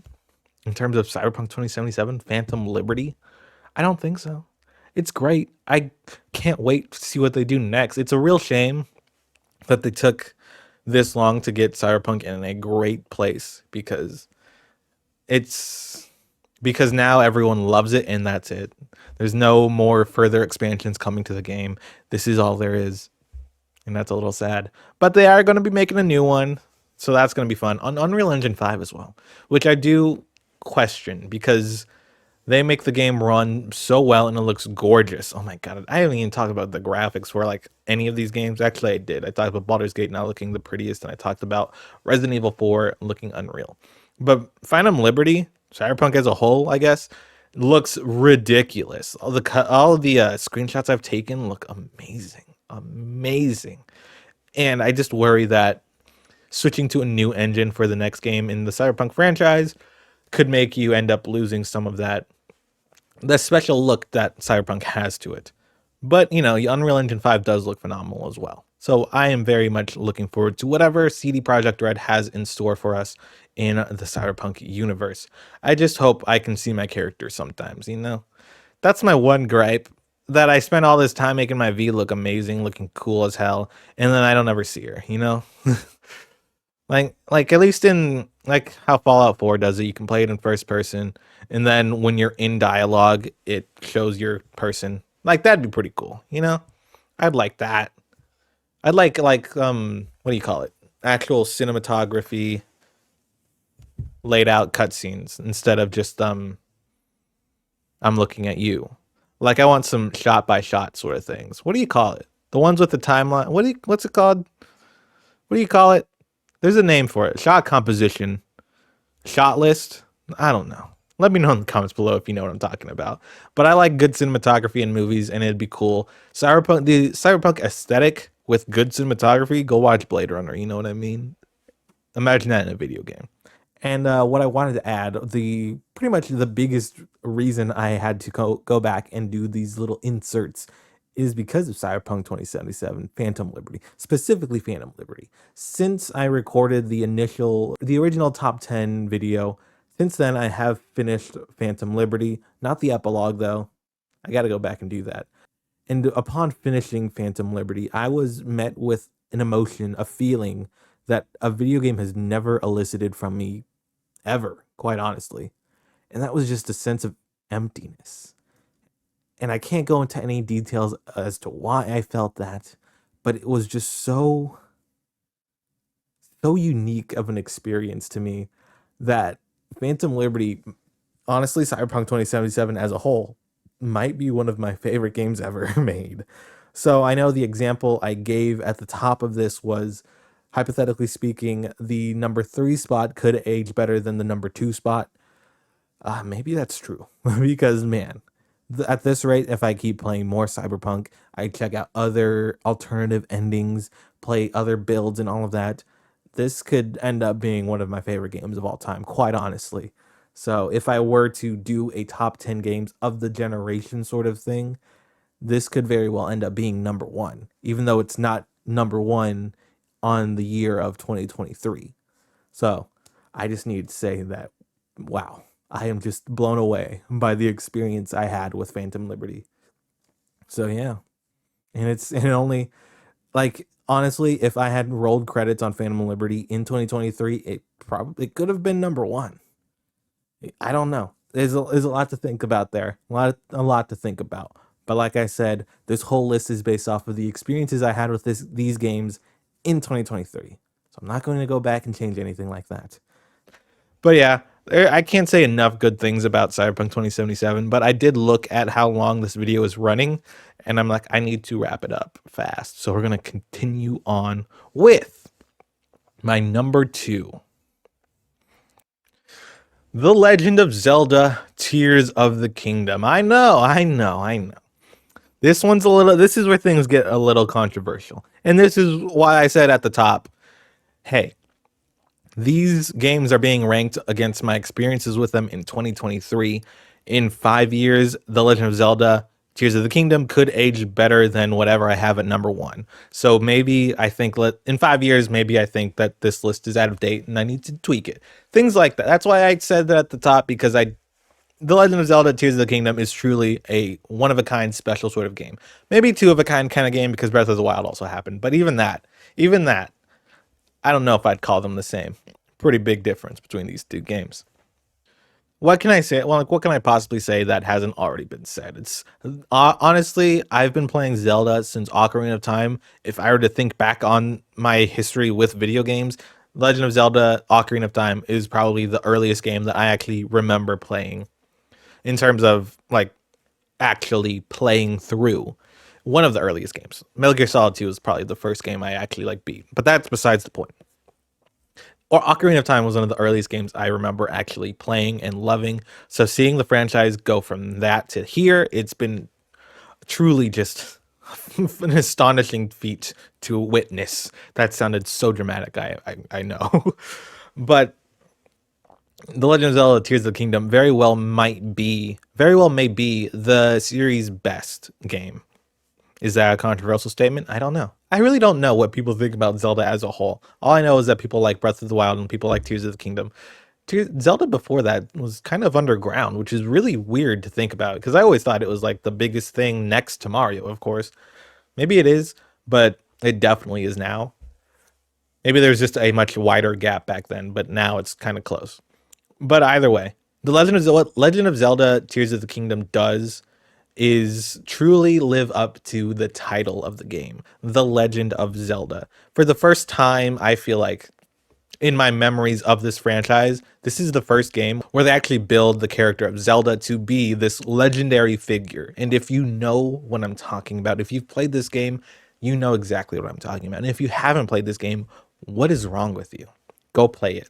in terms of Cyberpunk 2077, Phantom Liberty? I don't think so. It's great. I can't wait to see what they do next. It's a real shame that they took this long to get Cyberpunk in a great place it's because now everyone loves it and that's it. There's no more further expansions coming to the game. This is all there is, and that's a little sad. But they are going to be making a new one, so that's going to be fun on Unreal Engine 5 as well, which I do question because they make the game run so well and it looks gorgeous. Oh my god, I haven't even talked about the graphics for like any of these games. Actually, I did. I talked about Baldur's Gate not looking the prettiest, and I talked about Resident Evil 4 looking unreal. But Phantom Liberty, Cyberpunk as a whole, I guess, looks ridiculous. All of the screenshots I've taken look amazing, amazing. And I just worry that switching to a new engine for the next game in the Cyberpunk franchise could make you end up losing some of that the special look that Cyberpunk has to it. But, Unreal Engine 5 does look phenomenal as well. So I am very much looking forward to whatever CD Projekt Red has in store for us in the Cyberpunk universe. I just hope I can see my character sometimes. That's my one gripe, that I spent all this time making my V look amazing, looking cool as hell, and then I don't ever see her. Like at least in like how Fallout 4 does it, you can play it in first person, and then when you're in dialogue, it shows your person. Like that'd be pretty cool. I'd like that. I'd like what do you call it? Actual cinematography laid out cutscenes instead of just I'm looking at you. Like I want some shot by shot sort of things. What do you call it? The ones with the timeline. What's it called? What do you call it? There's a name for it. Shot composition. Shot list. I don't know. Let me know in the comments below if you know what I'm talking about. But I like good cinematography in movies, and it'd be cool. The cyberpunk aesthetic with good cinematography. Go watch Blade Runner. You know what I mean? Imagine that in a video game. And what I wanted to add, the pretty much the biggest reason I had to go back and do these little inserts is because of Cyberpunk 2077, Phantom Liberty, specifically Phantom Liberty. Since I recorded the original top 10 video, since then I have finished Phantom Liberty, not the epilogue though. I got to go back and do that. And upon finishing Phantom Liberty, I was met with an emotion, a feeling that a video game has never elicited from me ever, quite honestly. And that was just a sense of emptiness. And I can't go into any details as to why I felt that, but it was just so unique of an experience to me that Phantom Liberty, honestly, Cyberpunk 2077 as a whole, might be one of my favorite games ever made. So I know the example I gave at the top of this was, hypothetically speaking, the number 3 spot could age better than the number 2 spot. Maybe that's true because, man, at this rate, if I keep playing more Cyberpunk, I check out other alternative endings, play other builds and all of that, this could end up being one of my favorite games of all time, quite honestly. So if I were to do a top 10 games of the generation sort of thing, this could very well end up being number 1, even though it's not number 1 on the year of 2023. So I just need to say that, wow, I am just blown away by the experience I had with Phantom Liberty. So yeah, and it only, like, honestly, if I had rolled credits on Phantom Liberty in 2023, it could have been number one. I don't know. There's a lot to think about there. A lot to think about. But like I said, this whole list is based off of the experiences I had with these games in 2023. So I'm not going to go back and change anything like that. But yeah, I can't say enough good things about Cyberpunk 2077, but I did look at how long this video is running, and I'm like, I need to wrap it up fast. So we're going to continue on with my number 2. The Legend of Zelda Tears of the Kingdom. I know. This is where things get a little controversial. And this is why I said at the top, hey, these games are being ranked against my experiences with them in 2023. In 5 years, The Legend of Zelda Tears of the Kingdom could age better than whatever I have at number 1. So maybe I think in 5 years, maybe I think that this list is out of date and I need to tweak it. Things like that. That's why I said that at the top, because The Legend of Zelda Tears of the Kingdom is truly a one of a kind special sort of game. Maybe two of a kind of game because Breath of the Wild also happened. But even that, I don't know if I'd call them the same. Pretty big difference between these two games. What can I say? Well, like, what can I possibly say that hasn't already been said? It's honestly, I've been playing Zelda since Ocarina of Time. If I were to think back on my history with video games, Legend of Zelda Ocarina of Time is probably the earliest game that I actually remember playing in terms of like actually playing through. One of the earliest games. Metal Gear Solid 2 is probably the first game I actually like beat, but that's besides the point. Or Ocarina of Time was one of the earliest games I remember actually playing and loving. So seeing the franchise go from that to here, it's been truly just an astonishing feat to witness. That sounded so dramatic, I know. But The Legend of Zelda Tears of the Kingdom very well may be the series' best game. Is that a controversial statement? I don't know. I really don't know what people think about Zelda as a whole. All I know is that people like Breath of the Wild and people like Tears of the Kingdom. Zelda before that was kind of underground, which is really weird to think about because I always thought it was like the biggest thing next to Mario, of course. Maybe it is, but it definitely is now. Maybe there's just a much wider gap back then, but now it's kind of close. But either way, what Legend of Zelda Tears of the Kingdom does is truly live up to the title of the game, The Legend of Zelda. For the first time, I feel like in my memories of this franchise, this is the first game where they actually build the character of Zelda to be this legendary figure. And if you know what I'm talking about, if you've played this game, you know exactly what I'm talking about. And if you haven't played this game, what is wrong with you? Go play it.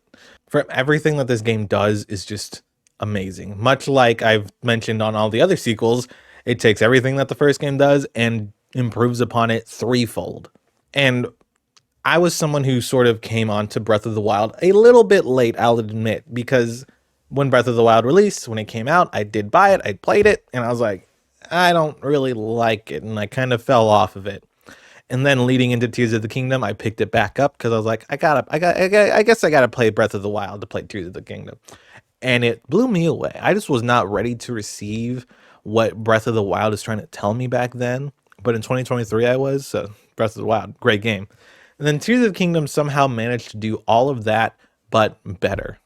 For everything that this game does is just amazing. Much like I've mentioned on all the other sequels, it takes everything that the first game does and improves upon it threefold. And I was someone who sort of came on to Breath of the Wild a little bit late, I'll admit, because when Breath of the Wild released, when it came out, I did buy it, I played it, and I was like, I don't really like it, and I kind of fell off of it. And then leading into Tears of the Kingdom, I picked it back up because I was like, I guess I gotta play Breath of the Wild to play Tears of the Kingdom, and it blew me away. I just was not ready to receive what Breath of the Wild is trying to tell me back then, but in 2023 I was. So Breath of the Wild, great game. And then Tears of the Kingdom somehow managed to do all of that, but better.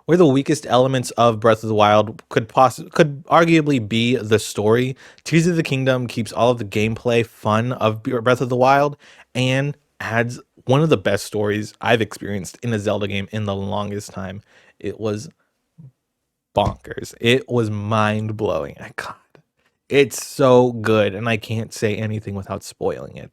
Where the weakest elements of Breath of the Wild could arguably be the story, Tears of the Kingdom keeps all of the gameplay fun of Breath of the Wild and adds one of the best stories I've experienced in a Zelda game in the longest time. It was bonkers. It was mind blowing. God, it's so good, and I can't say anything without spoiling it.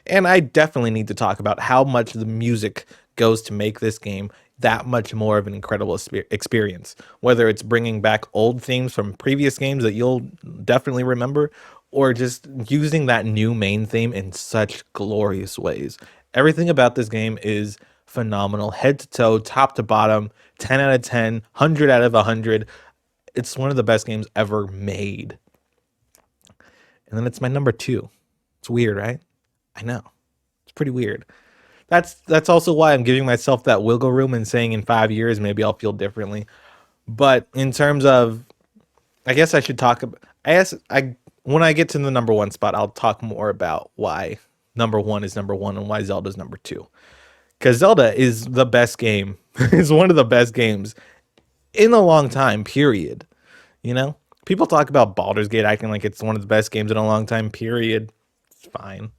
And I definitely need to talk about how much the music goes to make this game that much more of an incredible experience. Whether it's bringing back old themes from previous games that you'll definitely remember, or just using that new main theme in such glorious ways. Everything about this game is phenomenal, head to toe, top to bottom, 10 out of 10, 100 out of 100. It's one of the best games ever made. And then it's my number 2. It's weird, right? I know. It's pretty weird. That's also why I'm giving myself that wiggle room and saying in 5 years maybe I'll feel differently. But in terms of, I guess I should talk about. I guess I when I get to the number one spot, I'll talk more about why number one is number one and why Zelda's number two. Because Zelda is the best game. It's one of the best games in a long time. Period. You know, people talk about Baldur's Gate acting like it's one of the best games in a long time. Period. It's fine.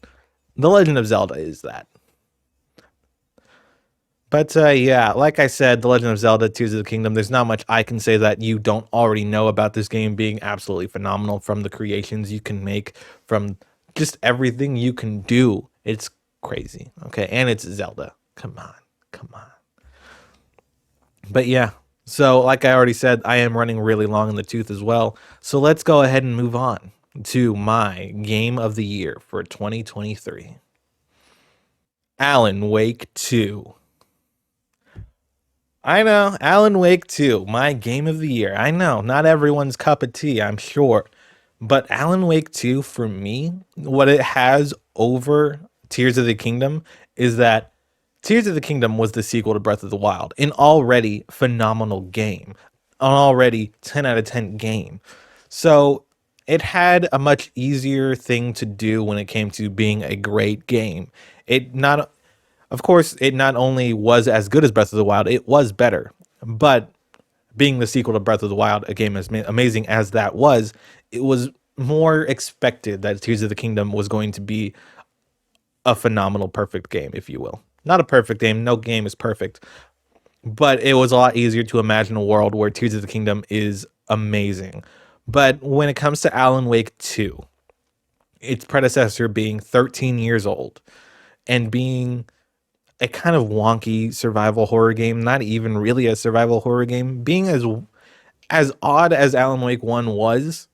The Legend of Zelda is that. But yeah, like I said, The Legend of Zelda Tears of the Kingdom, there's not much I can say that you don't already know about this game being absolutely phenomenal, from the creations you can make, from just everything you can do. It's crazy. Okay. And it's Zelda. Come on. Come on. But yeah. So, like I already said, I am running really long in the tooth as well. So let's go ahead and move on to my game of the year for 2023. Alan Wake 2. I know, Alan Wake 2, my game of the year. I know, not everyone's cup of tea, I'm sure. But Alan Wake 2, for me, what it has over Tears of the Kingdom is that Tears of the Kingdom was the sequel to Breath of the Wild, an already phenomenal game, an already 10 out of 10 game. So it had a much easier thing to do when it came to being a great game. It not Of course, it not only was as good as Breath of the Wild, it was better. But being the sequel to Breath of the Wild, a game as amazing as that was, it was more expected that Tears of the Kingdom was going to be a phenomenal, perfect game, if you will. Not a perfect game, no game is perfect, but it was a lot easier to imagine a world where Tears of the Kingdom is amazing. But when it comes to Alan Wake 2, its predecessor being 13 years old and being a kind of wonky survival horror game, not even really a survival horror game, being as odd as Alan Wake 1 was,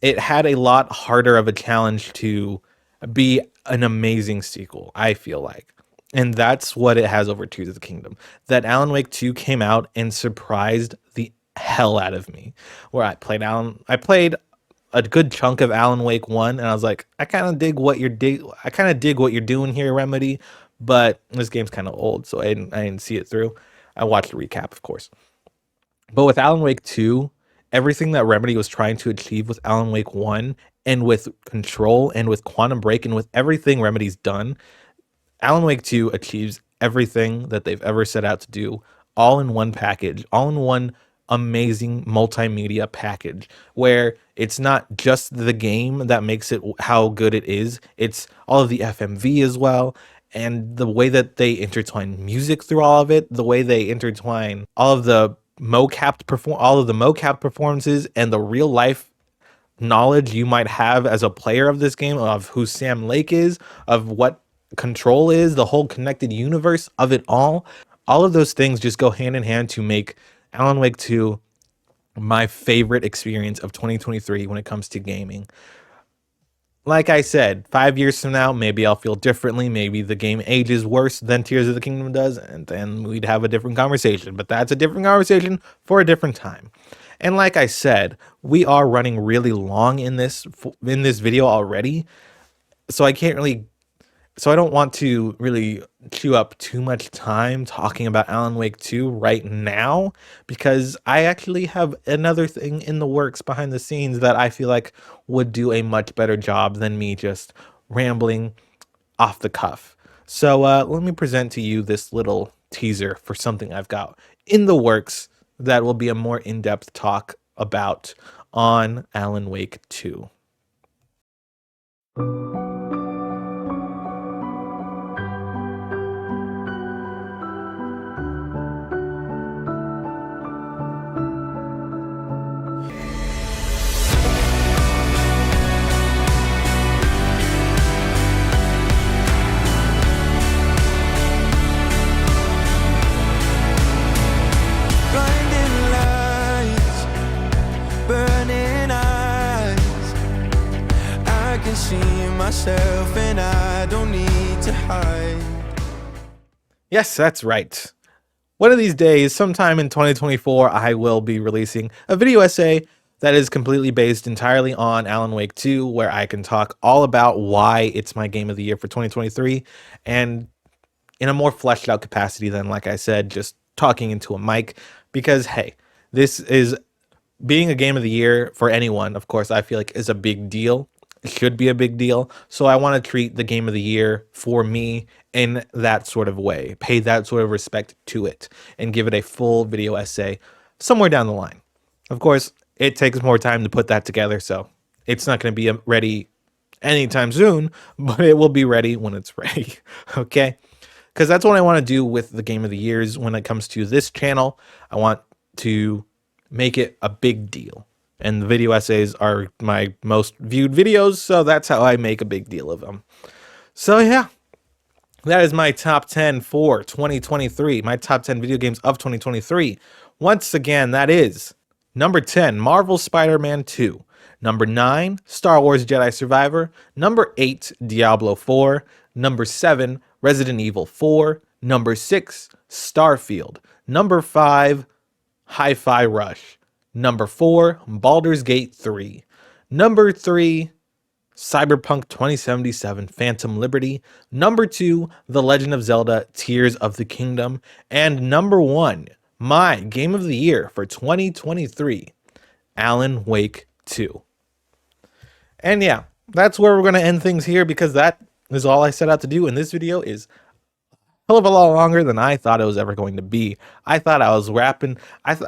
it had a lot harder of a challenge to be an amazing sequel, I feel like. And that's what it has over Tears of the Kingdom. That Alan Wake 2 came out and surprised the hell out of me. Where I played a good chunk of Alan Wake 1 and I was like, I kind of dig what you're doing here, Remedy, but this game's kind of old, so I didn't see it through. I watched the recap, of course. But with Alan Wake 2, everything that Remedy was trying to achieve with Alan Wake 1 and with Control and with Quantum Break and with everything Remedy's done, Alan Wake 2 achieves everything that they've ever set out to do, all in one package, all in one amazing multimedia package, where it's not just the game that makes it how good it is, it's all of the FMV as well, and the way that they intertwine music through all of it, the way they intertwine all of the mocap performances and the real life knowledge you might have as a player of this game of who Sam Lake is, of what Control is, the whole connected universe of it all. All of those things just go hand in hand to make Alan Wake 2 my favorite experience of 2023 when it comes to gaming. Like I said, 5 years from now, maybe I'll feel differently. Maybe the game ages worse than Tears of the Kingdom does, and then we'd have a different conversation. But that's a different conversation for a different time. And like I said, we are running really long in this video already, so I don't want to really chew up too much time talking about Alan Wake 2 right now, because I actually have another thing in the works behind the scenes that I feel like would do a much better job than me just rambling off the cuff. So let me present to you this little teaser for something I've got in the works that will be a more in-depth talk about on Alan Wake 2. Blinding lights, burning eyes. I can see myself and I don't need to hide. Yes, that's right. One of these days, sometime in 2024, I will be releasing a video essay that is completely based entirely on Alan Wake 2, where I can talk all about why it's my game of the year for 2023 and in a more fleshed out capacity than, like I said, just talking into a mic. Because, hey, this is being a game of the year for anyone, of course, I feel like is a big deal. It should be a big deal. So I want to treat the game of the year for me in that sort of way, pay that sort of respect to it, and give it a full video essay somewhere down the line. Of course, it takes more time to put that together, so it's not going to be ready anytime soon, but it will be ready when it's ready. Okay? Because that's what I want to do with the game of the years when it comes to this channel. I want to make it a big deal. And the video essays are my most viewed videos, so that's how I make a big deal of them. So yeah, that is my top 10 for 2023, my top 10 video games of 2023. Once again, that is number 10, Marvel Spider-Man 2. Number 9, Star Wars Jedi Survivor. Number 8, Diablo 4. Number 7, Resident Evil 4. Number 6, Starfield. Number 5, Hi-Fi Rush. Number 4, Baldur's Gate 3. Number 3, Cyberpunk 2077 Phantom Liberty. Number 2, The Legend of Zelda Tears of the Kingdom. And number 1, my game of the year for 2023, Alan Wake 2. And yeah, that's where we're going to end things here, because that is all I set out to do. And this video is hell of a lot longer than I thought it was ever going to be. I thought I was rapping.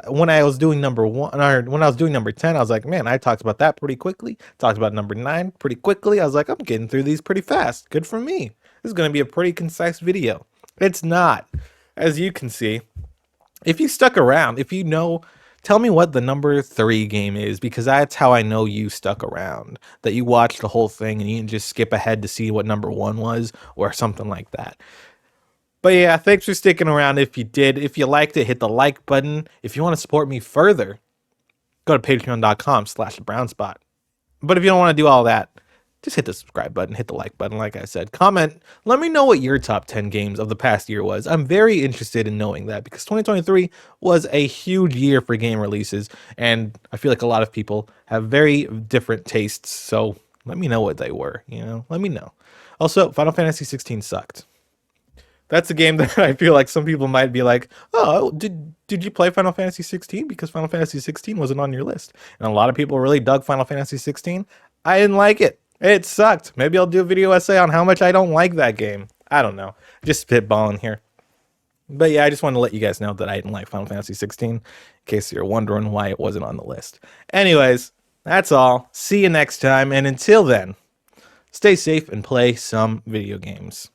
When I was doing number 1, or when I was doing number 10, I was like, man, I talked about that pretty quickly. Talked about number 9 pretty quickly. I was like, I'm getting through these pretty fast. Good for me. This is going to be a pretty concise video. It's not. As you can see, if you stuck around, if you know, tell me what the number 3 game is, because that's how I know you stuck around. That you watched the whole thing and you didn't just skip ahead to see what number 1 was or something like that. But yeah, thanks for sticking around if you did. If you liked it, hit the like button. If you want to support me further, go to patreon.com/ABrownSpot. But if you don't want to do all that, just hit the subscribe button, hit the like button, like I said. Comment, let me know what your top 10 games of the past year was. I'm very interested in knowing that, because 2023 was a huge year for game releases, and I feel like a lot of people have very different tastes, so let me know what they were, let me know. Also, Final Fantasy 16 sucked. That's a game that I feel like some people might be like, oh, did you play Final Fantasy 16? Because Final Fantasy 16 wasn't on your list. And a lot of people really dug Final Fantasy 16. I didn't like it. It sucked. Maybe I'll do a video essay on how much I don't like that game. I don't know. Just spitballing here. But yeah, I just wanted to let you guys know that I didn't like Final Fantasy 16, in case you're wondering why it wasn't on the list. Anyways, that's all. See you next time. And until then, stay safe and play some video games.